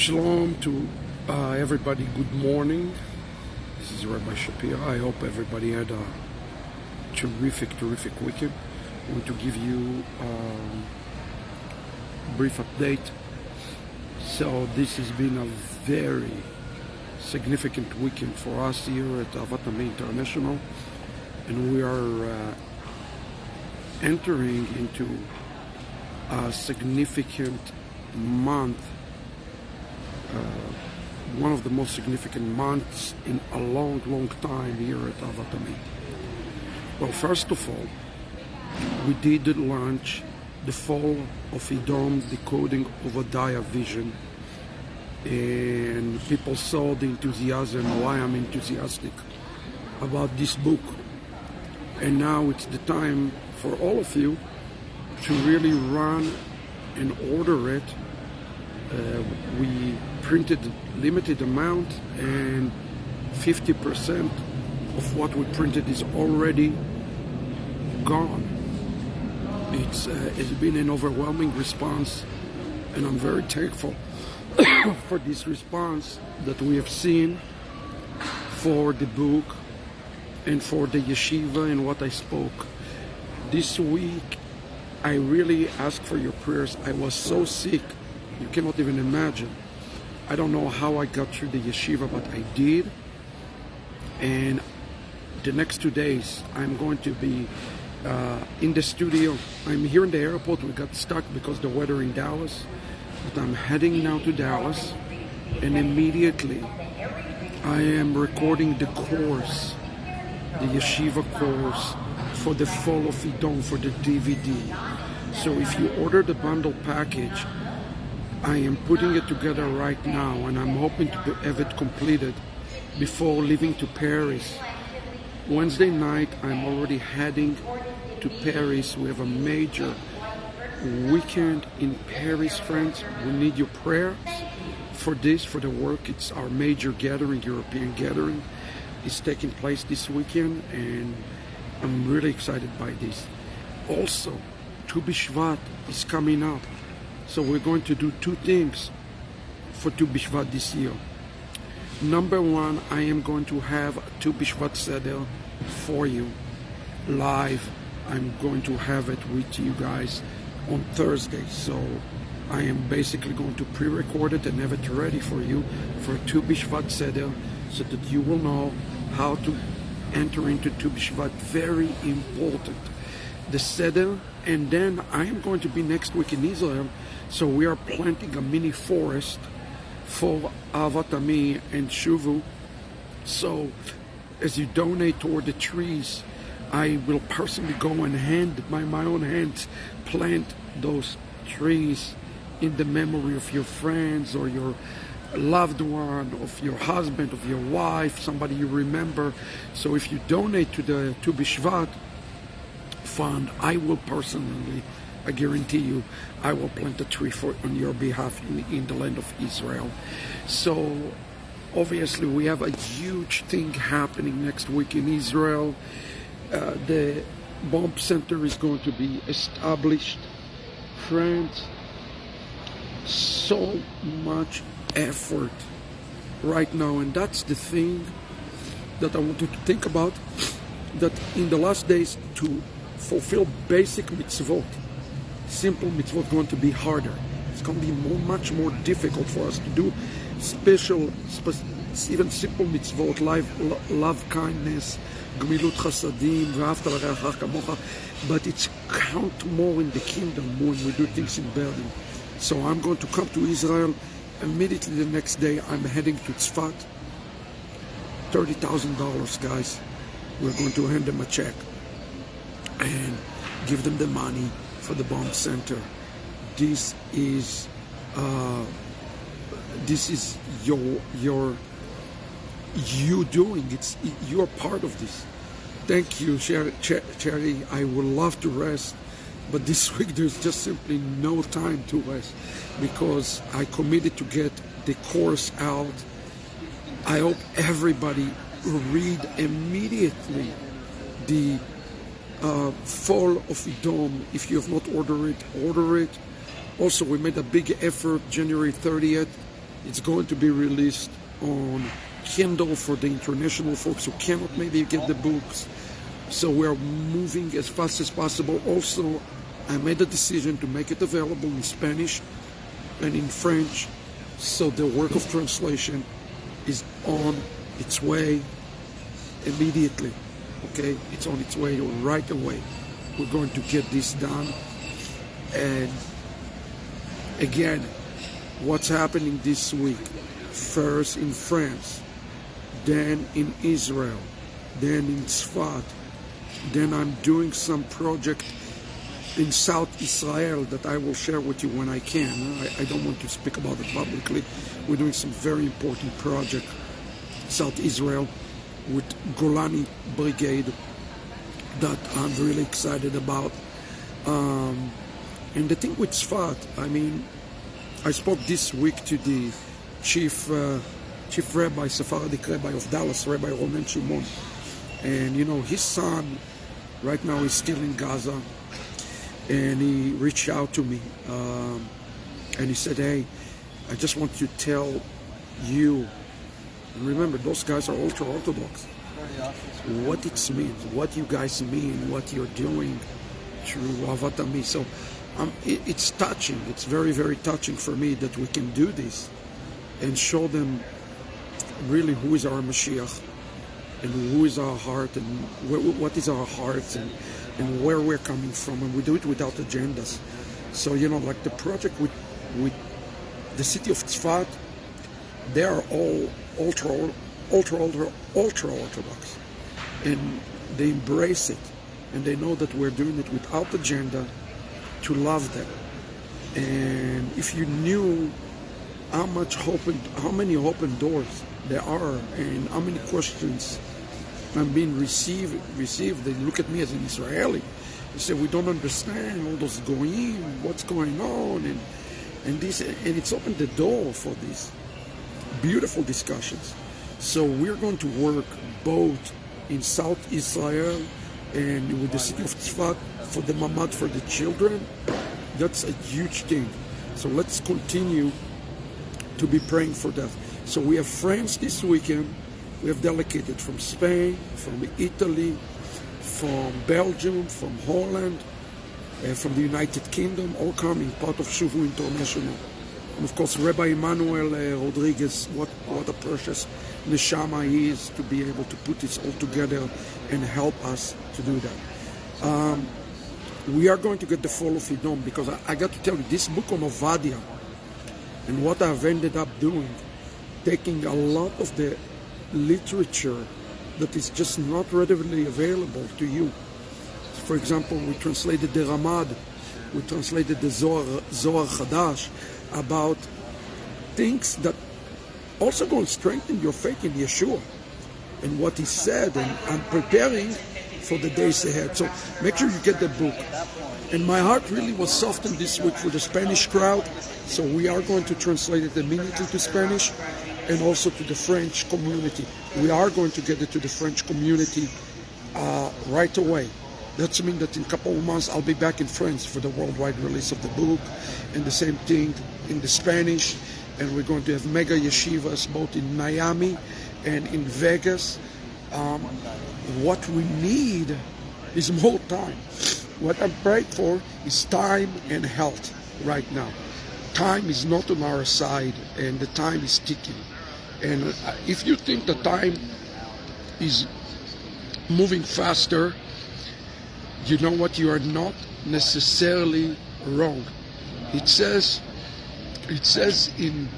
Shalom to everybody. Good morning. This is Rabbi Shapira. I hope everybody had a terrific weekend. I want to give you a brief update. So this has been a very significant weekend for us here at Ahavat Ammi International, and we are entering into a significant month. One of the most significant months in a long time here at Ahavat Ammi. Well, first of all, we did launch the Fall of Edom, Decoding Obadiah Vision, and people saw the enthusiasm, why I'm enthusiastic about this book. And now it's the time for all of you to really run and order it. We printed limited amount, and 50% of what we printed is already gone. It's been an overwhelming response, and I'm very thankful for this response that we have seen for the book and for the yeshiva and what I spoke. This week, I really asked for your prayers. I was so sick, you cannot even imagine. I don't know how I got through the yeshiva, but I did. And the next 2 days, I'm going to be in the studio. I'm here in the airport. We got stuck because of the weather in Dallas. But I'm heading now to Dallas. And immediately, I am recording the course, the yeshiva course, for the Fall of Edom, for the DVD. So if you order the bundle package, I am putting it together right now, and I'm hoping to have it completed before leaving to Paris. Wednesday night, I'm already heading to Paris. We have a major weekend in Paris, friends. We need your prayers for this, for the work. It's our major gathering, European gathering. It's taking place this weekend, and I'm really excited by this. Also, Bishvat is coming up. So we're going to do two things for Bishvat this year. Number one, I am going to have a Bishvat Seder for you live. I'm going to have it with you guys on Thursday. So I am basically going to pre-record it and have it ready for you for Bishvat Seder, so that you will know how to enter into Bishvat. Very important. The Seder, and then I am going to be next week in Israel. So we are planting a mini forest for Ahavat Ammi and Shuvu. So as you donate toward the trees, I will personally go and by my own hands plant those trees in the memory of your friends or your loved one, of your husband, of your wife, somebody you remember. So if you donate to the Bishvat fund, I will personally, I guarantee you, I will plant a tree on your behalf in the land of Israel. So obviously we have a huge thing happening next week in Israel. The bomb center is going to be established. Friends, so much effort right now, and that's the thing that I want you to think about, that in the last days, to fulfill basic mitzvot, simple mitzvot, going to be harder. It's going to be much more difficult for us to do even simple mitzvot, love kindness, gemilut chasadim, v'ahavta l'reacha kamocha, but it's count more in the kingdom when we do things in Berlin. So I'm going to come to Israel immediately the next day. I'm heading to Tzfat. $30,000, guys. We're going to hand them a check and give them the money for the bomb center. This is you doing it. You're part of this. Thank you, Cherry. I would love to rest, but this week there's just simply no time to rest because I committed to get the course out. I hope everybody read immediately the Fall of Edom. If you have not ordered it, order it. Also, we made a big effort January 30th It's going to be released on Kindle for the international folks who cannot maybe get the books. So we're moving as fast as possible. Also, I made a decision to make it available in Spanish and in French, so the work of translation is on its way immediately. Okay, it's on its way right away. We're going to get this done. And again, what's happening this week? First in France, then in Israel, then in Tzfat, then I'm doing some project in South Israel that I will share with you when I can. I don't want to speak about it publicly. We're doing some very important project, South Israel, with Golani Brigade, that I'm really excited about. And the thing with Tzfat, I mean, I spoke this week to the chief rabbi, Sephardic rabbi of Dallas, Rabbi Ronen Shimon. And you know, his son right now is still in Gaza. And he reached out to me, and he said, hey, I just want to tell you, and remember, those guys are ultra-Orthodox, what it means, what you guys mean, what you're doing through Ahavat Ammi. So it's touching. It's very, very touching for me that we can do this and show them really who is our Mashiach and who is our heart and what is our heart and where we're coming from, and we do it without agendas. So, you know, like the project with the city of Tzfat, they are all ultra-Orthodox, and they embrace it, and they know that we're doing it without agenda to love them. And if you knew how many open doors there are, and how many questions I'm being received. They look at me as an Israeli. They say, we don't understand all those goyim, what's going on, and this, and it's opened the door for these beautiful discussions. So we're going to work both in South Israel and with the city of Tzfat for the mamad for the children. That's a huge thing. So let's continue to be praying for that. So we have friends this weekend. We have delegated from Spain, from Italy, from Belgium, from Holland, from the United Kingdom, all coming, part of Shuvu International. And of course, Rabbi Emmanuel Rodriguez, what a precious neshama he is to be able to put this all together and help us to do that. We are going to get the Fall of Edom, because I got to tell you, this book on Ovadia and what I've ended up doing, taking a lot of the literature that is just not readily available to you. For example, we translated the Ramad, we translated the Zohar Chadash, about things that also going to strengthen your faith in Yeshua and what he said, and I'm preparing for the days ahead. So make sure you get the book. And my heart really was softened this week for the Spanish crowd, so we are going to translate it immediately to Spanish, and also to the French community. We are going to get it to the French community right away. That means that in a couple of months I'll be back in France for the worldwide release of the book, and the same thing in the Spanish. And we're going to have mega yeshivas both in Miami and in Vegas. What we need is more time. What I'm praying for is time and health right now. Time is not on our side, and the time is ticking. And if you think the time is moving faster, you know what? You are not necessarily wrong. It says in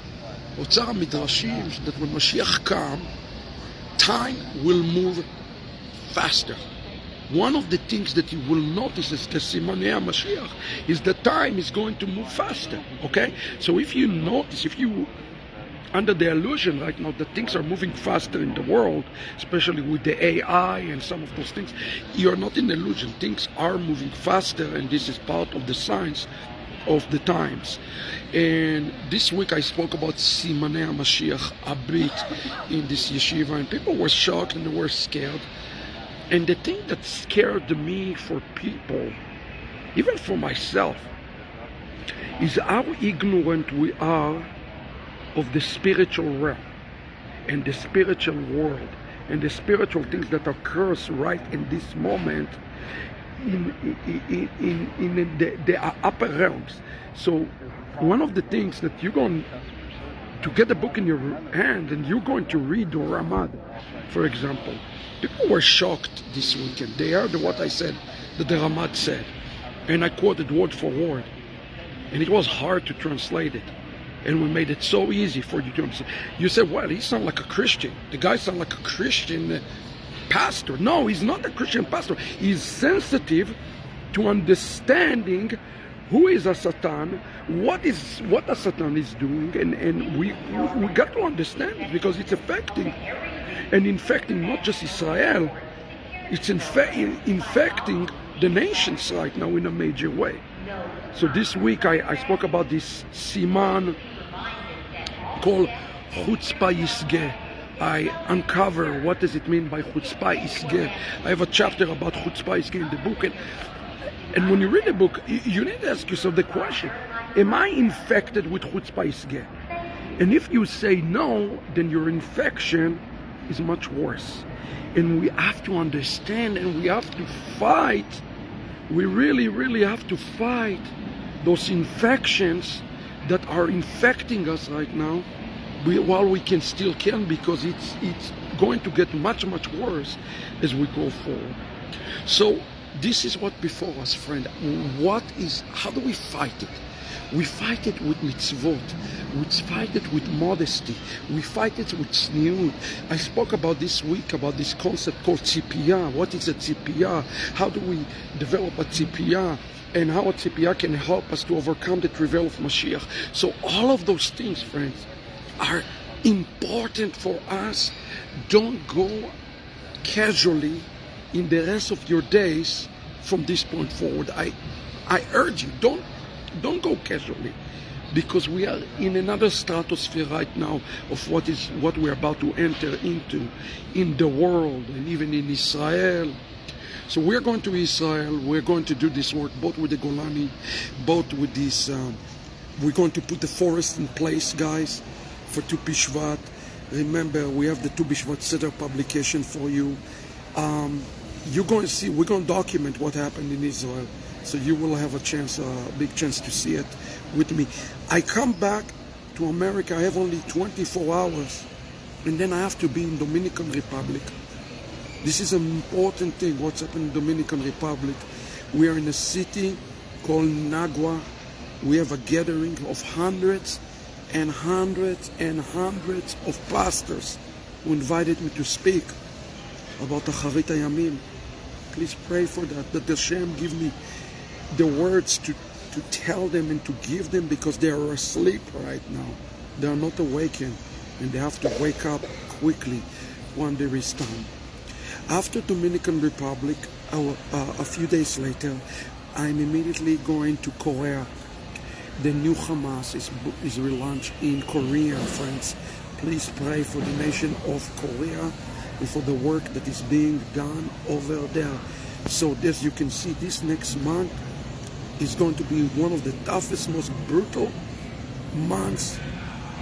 Otzar Midrashim that when Mashiach comes, time will move faster. One of the things that you will notice as the Simonei Mashiach is that time is going to move faster. Okay? So if you notice, if you under the illusion right now that things are moving faster in the world, especially with the AI and some of those things, you're not in illusion. Things are moving faster, and this is part of the science of the times. And this week I spoke about Simonei Mashiach a bit in this yeshiva, and people were shocked and they were scared. And the thing that scared me for people, even for myself, is how ignorant we are of the spiritual realm and the spiritual world and the spiritual things that occurs right in this moment in the upper realms. So one of the things that you're going to get a book in your hand and you're going to read the Ramad, for example. People were shocked this weekend. They heard what I said, that the Ramad said, and I quoted word for word. And it was hard to translate it. And we made it so easy for you to understand. You said, well, he sounds like a Christian. The guy sounds like a Christian pastor. No, he's not a Christian pastor. He's sensitive to understanding who is a Satan, what a Satan is doing, and we got to understand it because it's affecting and infecting not just Israel, it's infecting the nations right now in a major way. So this week I spoke about this siman called Chutzpah Yisgeh. I uncover what does it mean by Chutzpah Yisgeh. I have a chapter about Chutzpah Yisgeh in the book, and when you read the book, you need to ask yourself the question, am I infected with Chutzpah Yisgeh? And if you say no, then your infection is much worse. And we have to understand and we have to fight. We really, really have to fight those infections that are infecting us right now while we can still because it's going to get much, much worse as we go forward. So this is what before us, friend. How do we fight it? We fight it with mitzvot. We fight it with modesty. We fight it with tzniut. I spoke about this week about this concept called tzipiyah. What is a tzipiyah? How do we develop a tzipiyah? And how a tzipiyah can help us to overcome the travail of Mashiach. So all of those things, friends, are important for us. Don't go casually in the rest of your days from this point forward. I urge you, don't go casually, because we are in another stratosphere right now of what we're about to enter into in the world and even in Israel. So we're going to Israel. We're going to do this work both with the Golani, both with this. We're going to put the forest in place, guys, for Tu Bishvat. Remember, we have the Tu Bishvat Seder publication for you. You're going to see. We're going to document what happened in Israel. So you will have a big chance to see it with me. I come back to America, I have only 24 hours, and then I have to be in Dominican Republic. This is an important thing, what's happening in Dominican Republic. We are in a city called Nagua. We have a gathering of hundreds and hundreds and hundreds of pastors who invited me to speak about Ahavat Yamim. Please pray for that Hashem give me the words to tell them and to give them, because they are asleep right now. They are not awakened, and they have to wake up quickly when there is time. After Dominican Republic, a few days later, I'm immediately going to Korea. The new Hamas is relaunched in Korea, friends. Please pray for the nation of Korea and for the work that is being done over there. So as you can see, this next month is going to be one of the toughest, most brutal months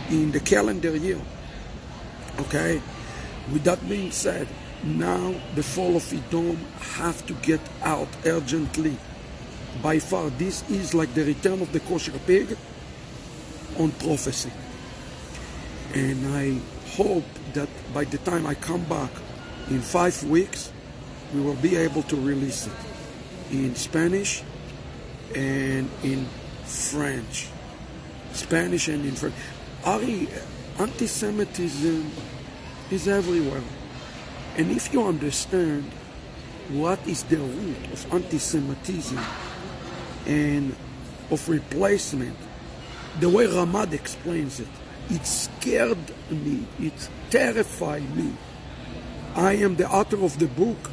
in the calendar year. Okay? With that being said, now the Fall of Edom have to get out urgently. By far, this is like the return of the kosher pig on prophecy. And I hope that by the time I come back in 5 weeks, we will be able to release it in Spanish and in French. Spanish and in French. Ari, anti-Semitism is everywhere. And if you understand what is the root of anti-Semitism and of replacement, the way Ramad explains it, it scared me, it terrified me. I am the author of the book,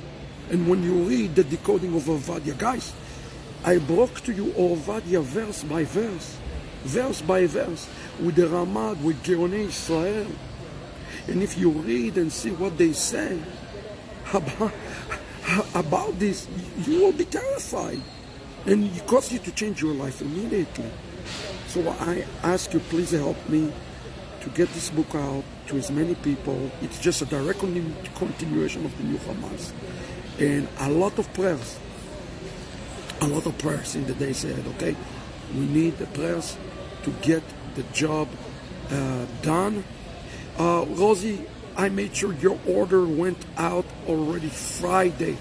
and when you read the decoding of Ovadia, guys, I broke to you Ovadia verse by verse with the Ramad, with Geonei Israel. And if you read and see what they say about this, you will be terrified. And it causes you to change your life immediately. So I ask you, please help me to to get this book out to as many people. It's just a direct continuation of the new Hamas. And a lot of prayers in the days ahead, okay? We need the prayers to get the job done. Rosie, I made sure your order went out already Friday.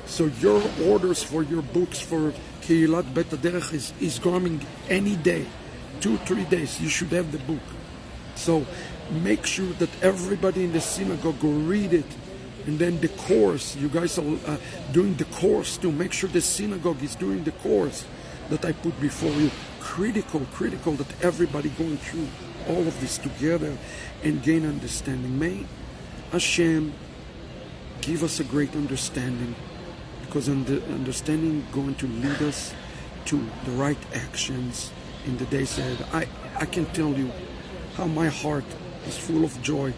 So your orders for your books for Kehilat Bet Haderech is coming any day. 2-3 days, you should have the book. So make sure that everybody in the synagogue will read it. And then the course, you guys are doing the course too. Make sure the synagogue is doing the course that I put before you. Critical that everybody going through all of this together and gain understanding. May Hashem give us a great understanding, because understanding is going to lead us to the right actions in the days ahead. I can tell you how my heart is full of joy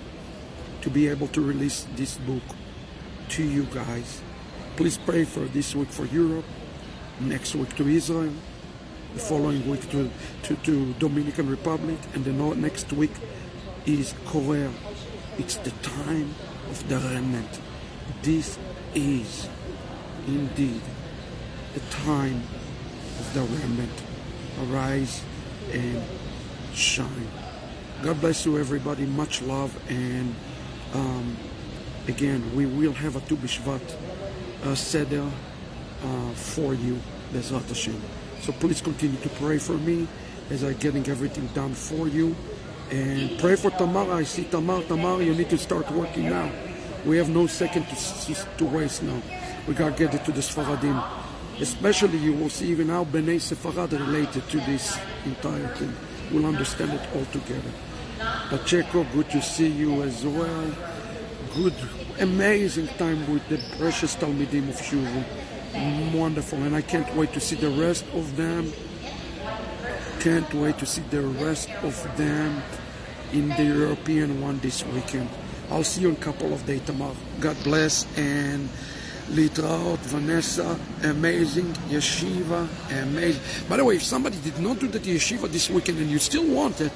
to be able to release this book to you guys. Please pray for this week for Europe, next week to Israel, the following week to Dominican Republic, and the next week is Korea. It's the time of the remnant. This is indeed the time of the remnant. Arise and shine. God bless you, everybody. Much love, and again, we will have a Tu Bishvat Seder for you, Bezrat Hashem. So please continue to pray for me as I'm getting everything done for you. And pray for Tamar. I see Tamar, you need to start working now. We have no second to waste now. We got to get it to the Sfaradim. Especially, you will see even how Bnei Sefarad related to this entire thing. We'll understand it all together. Pacheco, good to see you as well. Good, amazing time with the precious Talmidim of Shuvu. Wonderful, and I can't wait to see the rest of them. Can't wait to see the rest of them in the European one this weekend. I'll see you in a couple of days, Tamar. God bless, and Litraot, Vanessa, amazing, yeshiva, amazing. By the way, if somebody did not do the yeshiva this weekend and you still want it,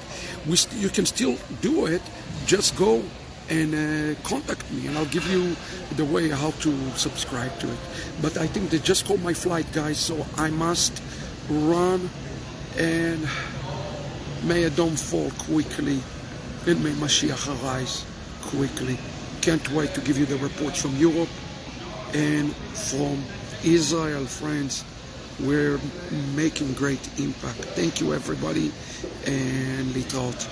you can still do it. Just go and contact me, and I'll give you the way how to subscribe to it. But I think they just called my flight, guys, so I must run, and may Edom fall quickly, and may Mashiach arise quickly. Can't wait to give you the reports from Europe and from Israel, friends. We're making great impact. Thank you, everybody, and Litraot.